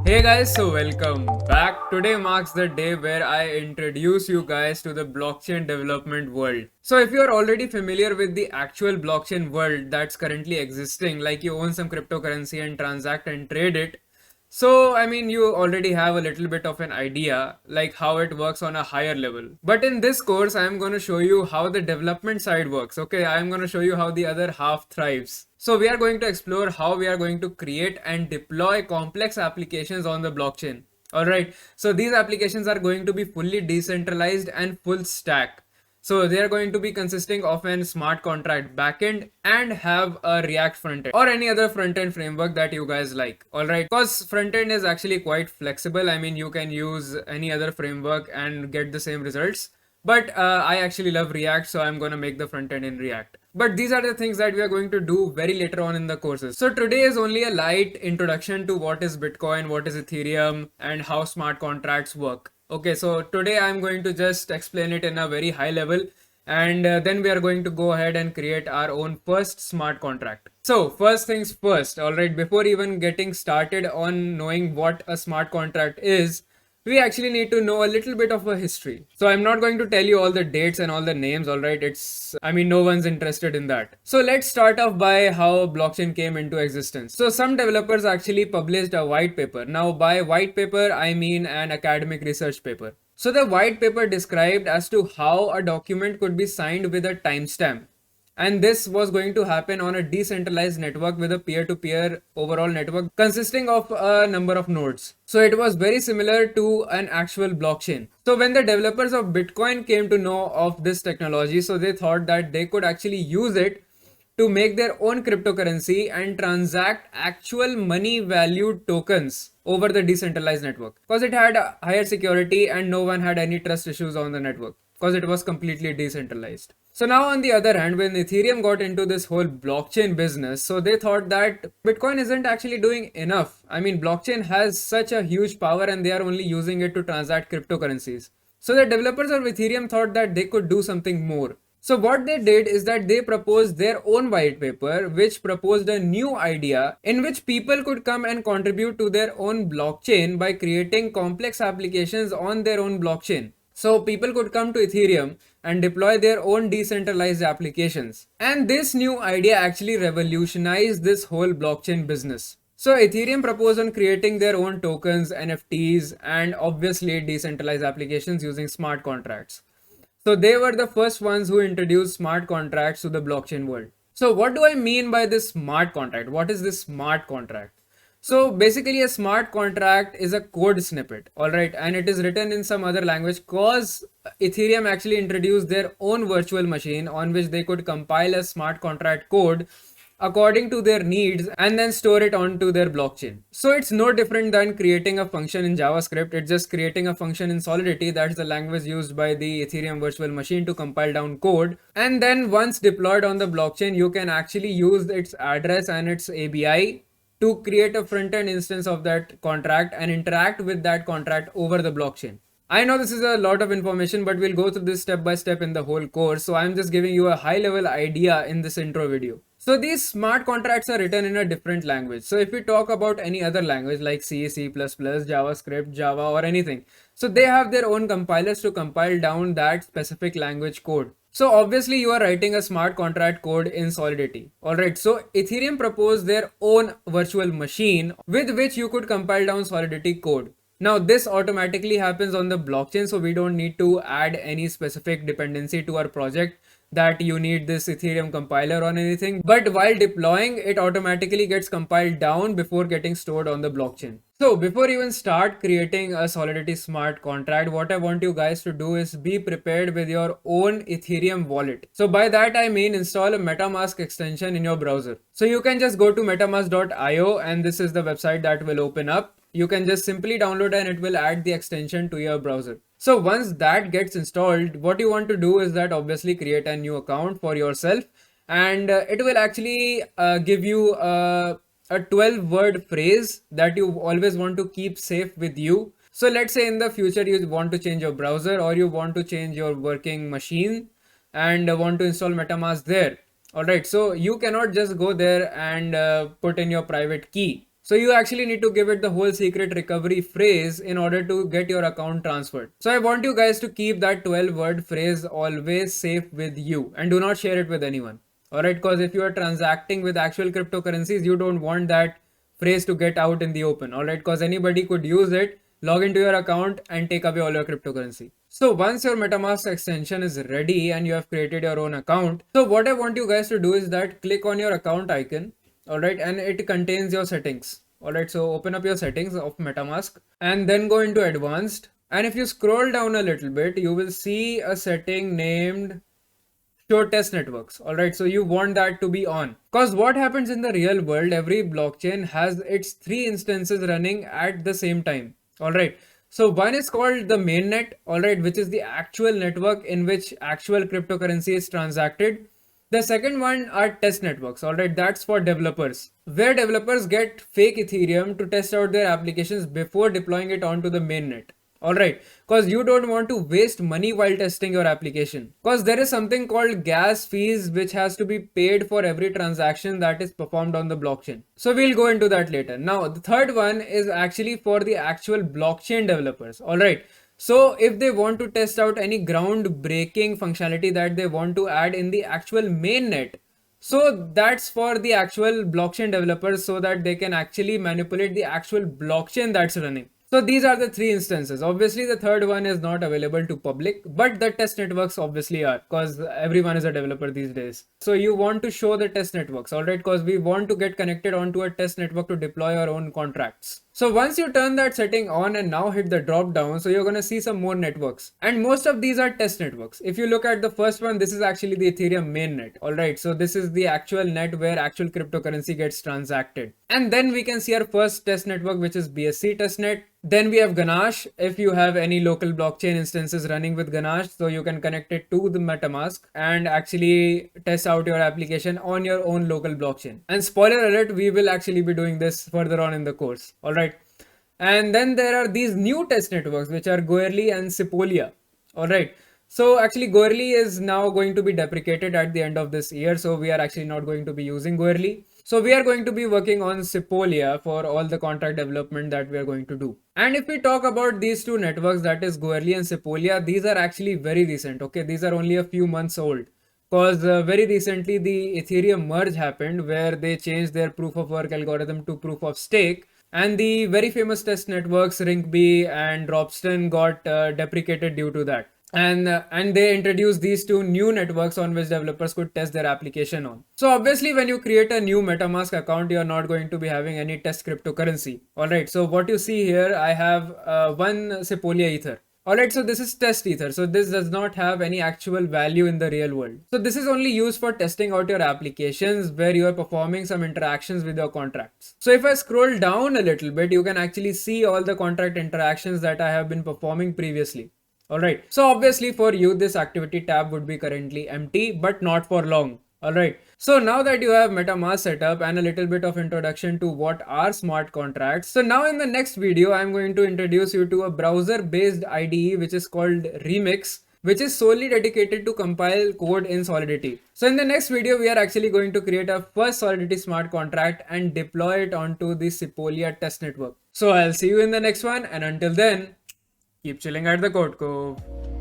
Hey guys, so welcome back. Today marks the day where I introduce you guys to the blockchain development world. So if you are already familiar with the actual blockchain world that's currently existing, like you own some cryptocurrency and transact and trade it, so I mean you already have a little bit of an idea like how it works on a higher level. But in this course I am going to show you how the development side works. Okay, I am going to show you how the other half thrives. So we are going to explore how we are going to create and deploy complex applications on the blockchain. Alright, so these applications are going to be fully decentralized and full stack. So they are going to be consisting of an smart contract backend and have a React frontend or any other frontend framework that you guys like. Alright, because frontend is actually quite flexible. I mean, you can use any other framework and get the same results. But I actually love React, so I'm going to make the front end in React. But these are the things that we are going to do very later on in the courses. So today is only a light introduction to what is Bitcoin, what is Ethereum, and how smart contracts work. Okay, so today I'm going to just explain it in a very high level, and then we are going to go ahead and create our own first smart contract. So first things first, alright, before even getting started on knowing what a smart contract is, we actually need to know a little bit of a history. So I'm not going to tell you all the dates and all the names, alright? I mean, no one's interested in that. So let's start off by how blockchain came into existence. So some developers actually published a white paper. Now, by white paper, I mean an academic research paper. So the white paper described as to how a document could be signed with a timestamp. And this was going to happen on a decentralized network with a peer-to-peer overall network consisting of a number of nodes. So it was very similar to an actual blockchain. So when the developers of Bitcoin came to know of this technology, so they thought that they could actually use it to make their own cryptocurrency and transact actual money valued tokens over the decentralized network, because it had a higher security and no one had any trust issues on the network because it was completely decentralized. So now on the other hand, when Ethereum got into this whole blockchain business, so they thought that Bitcoin isn't actually doing enough. I mean, blockchain has such a huge power and they are only using it to transact cryptocurrencies. So the developers of Ethereum thought that they could do something more. So what they did is that they proposed their own white paper, which proposed a new idea in which people could come and contribute to their own blockchain by creating complex applications on their own blockchain. So people could come to Ethereum and deploy their own decentralized applications. And this new idea actually revolutionized this whole blockchain business. So Ethereum proposed on creating their own tokens, NFTs, and obviously decentralized applications using smart contracts. So they were the first ones who introduced smart contracts to the blockchain world. So what do I mean by this smart contract? What is this smart contract? So basically a smart contract is a code snippet, alright, and it is written in some other language because Ethereum actually introduced their own virtual machine on which they could compile a smart contract code according to their needs and then store it onto their blockchain. So it's no different than creating a function in JavaScript. It's just creating a function in Solidity, that's the language used by the Ethereum virtual machine to compile down code. And then once deployed on the blockchain, you can actually use its address and its ABI to create a front-end instance of that contract and interact with that contract over the blockchain. I know this is a lot of information, but we'll go through this step by step in the whole course. So I'm just giving you a high level idea in this intro video. So these smart contracts are written in a different language. So if we talk about any other language like C, C++, JavaScript, Java or anything, so they have their own compilers to compile down that specific language code. So obviously you are writing a smart contract code in Solidity. Alright, so Ethereum proposed their own virtual machine with which you could compile down Solidity code. Now this automatically happens on the blockchain, so we don't need to add any specific dependency to our project that you need this Ethereum compiler or anything. But while deploying, it automatically gets compiled down before getting stored on the blockchain. So before you even start creating a Solidity smart contract, what I want you guys to do is be prepared with your own Ethereum wallet. So by that I mean install a MetaMask extension in your browser. So you can just go to metamask.io and this is the website that will open up. You can just simply download and it will add the extension to your browser. So once that gets installed, what you want to do is that obviously create a new account for yourself, and it will actually give you a 12-word phrase that you always want to keep safe with you. So let's say in the future you want to change your browser or you want to change your working machine and want to install MetaMask there. Alright, so you cannot just go there and put in your private key. So you actually need to give it the whole secret recovery phrase in order to get your account transferred. So I want you guys to keep that 12-word phrase always safe with you and do not share it with anyone. Alright, because if you are transacting with actual cryptocurrencies, you don't want that phrase to get out in the open. Alright, because anybody could use it, log into your account and take away all your cryptocurrency. So once your MetaMask extension is ready and you have created your own account, so what I want you guys to do is that click on your account icon. Alright, and it contains your settings. Alright, so open up your settings of MetaMask and then go into advanced. And if you scroll down a little bit, you will see a setting named show test networks. Alright, so you want that to be on. Because what happens in the real world, every blockchain has its 3 instances running at the same time. Alright, so one is called the mainnet, alright, which is the actual network in which actual cryptocurrency is transacted. The second one are test networks, alright, that's for developers, where developers get fake Ethereum to test out their applications before deploying it onto the mainnet. Alright, because you don't want to waste money while testing your application. Because there is something called gas fees which has to be paid for every transaction that is performed on the blockchain. So we'll go into that later. Now, the third one is actually for the actual blockchain developers. Alright, so if they want to test out any groundbreaking functionality that they want to add in the actual mainnet, so that's for the actual blockchain developers so that they can actually manipulate the actual blockchain that's running. So these are the 3 instances. Obviously, the third one is not available to public, but the test networks obviously are, because everyone is a developer these days. So you want to show the test networks, alright, because we want to get connected onto a test network to deploy our own contracts. So once you turn that setting on and now hit the drop down, so you're going to see some more networks. And most of these are test networks. If you look at the first one, this is actually the Ethereum mainnet. Alright, so this is the actual net where actual cryptocurrency gets transacted. And then we can see our first test network, which is BSC testnet. Then we have Ganache. If you have any local blockchain instances running with Ganache, so you can connect it to the MetaMask and actually test out your application on your own local blockchain. And spoiler alert, we will actually be doing this further on in the course. Alright. And then there are these new test networks, which are Goerli and Sepolia. Alright. So actually Goerli is now going to be deprecated at the end of this year. So we are actually not going to be using Goerli. So we are going to be working on Sepolia for all the contract development that we are going to do. And if we talk about these two networks, that is Goerli and Sepolia, these are actually very recent. Okay, these are only a few months old. Because very recently the Ethereum merge happened where they changed their proof of work algorithm to proof of stake. And the very famous test networks Rinkeby and Dropston got deprecated due to that. And they introduced these two new networks on which developers could test their application on. So obviously when you create a new MetaMask account, you're not going to be having any test cryptocurrency. Alright, so what you see here, I have one Sepolia Ether. Alright, so this is test Ether. So this does not have any actual value in the real world. So this is only used for testing out your applications where you are performing some interactions with your contracts. So if I scroll down a little bit, you can actually see all the contract interactions that I have been performing previously. Alright, so obviously for you this activity tab would be currently empty, but not for long. Alright, so now that you have MetaMask set up and a little bit of introduction to what are smart contracts, so now in the next video I'm going to introduce you to a browser based IDE which is called Remix, which is solely dedicated to compile code in Solidity. So in the next video we are actually going to create our first Solidity smart contract and deploy it onto the Sepolia test network. So I'll see you in the next one, and until then, keep chilling at the CodeCove.